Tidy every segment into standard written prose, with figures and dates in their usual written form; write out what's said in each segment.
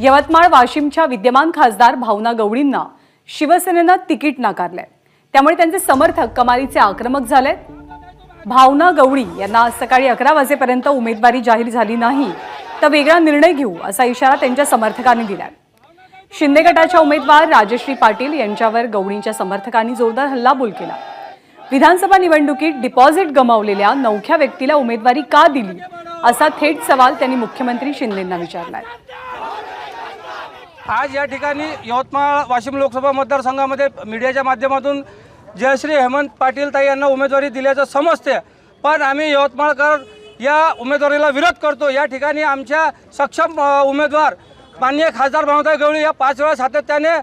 यवतमाळ वाशिमच्या विद्यमान खासदार भावना गवळींना शिवसेनेनं तिकीट नाकारलंय। त्यामुळे त्यांचे समर्थक कमालीचे आक्रमक झाले। भावना गवळी यांना सकाळी 11 वाजेपर्यंत उमेदवारी जाहीर झाली नाही तर वेगळा निर्णय घेऊ असा इशारा त्यांच्या समर्थकांनी दिलाय। शिंदे गटाच्या उमेदवार राजश्री पाटील यांच्यावर गवळींच्या समर्थकांनी जोरदार हल्लाबोल केला। विधानसभा निवडणुकीत डिपॉझिट गमावलेल्या नवख्या व्यक्तीला उमेदवारी का दिली असा थेट सवाल त्यांनी मुख्यमंत्री शिंदेंना विचारलाय। आज या ठिकाणी यवतमाळ वाशिम लोकसभा मतदारसंघामध्ये मीडियाच्या माध्यमातून जयश्री हेमंत पाटील ताई यांना उमेदवारी दिल्याचं समजते, पण आम्ही यवतमाळकर या उमेदवारीला विरोध करतो। या ठिकाणी आमच्या सक्षम उमेदवार माननीय खासदार भावनाताई गवळी या 5 वेळा सातत्याने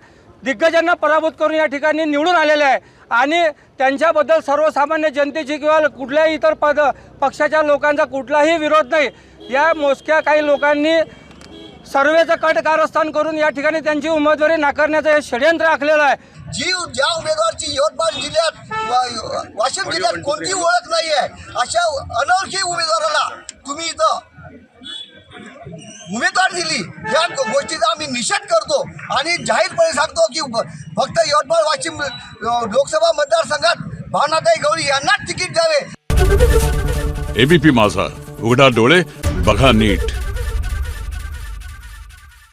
दिग्गजांना पराभूत करून या ठिकाणी निवडून आलेले आहे आणि त्यांच्याबद्दल सर्वसामान्य जनतेची किंवा कुठल्याही इतर पक्षाच्या लोकांचा कुठलाही विरोध नाही। या मोजक्या काही लोकांनी सर्वेचं कट कारस्थान करून या ठिकाणी त्यांची उमेदवारी नाकारण्याचं हे षडयंत्र आखलेलं आहे। ज्या उमेदवाराची यवतमाळ जिल्ह्यात वाशिम जिल्ह्यात कोणती ओळख नाही आहे अशा अनोळखी उमेदवाराला तुम्ही इथं उमेदवार दिली, या गोष्टीचा आम्ही निषेध करतो आणि जाहीरपणे सांगतो की फक्त यवतमाळ वाशिम लोकसभा मतदारसंघात भावनाताई गवळी यांनाच तिकीट द्यावे। एबीपी माझा, उघडा डोळे बघा नीट।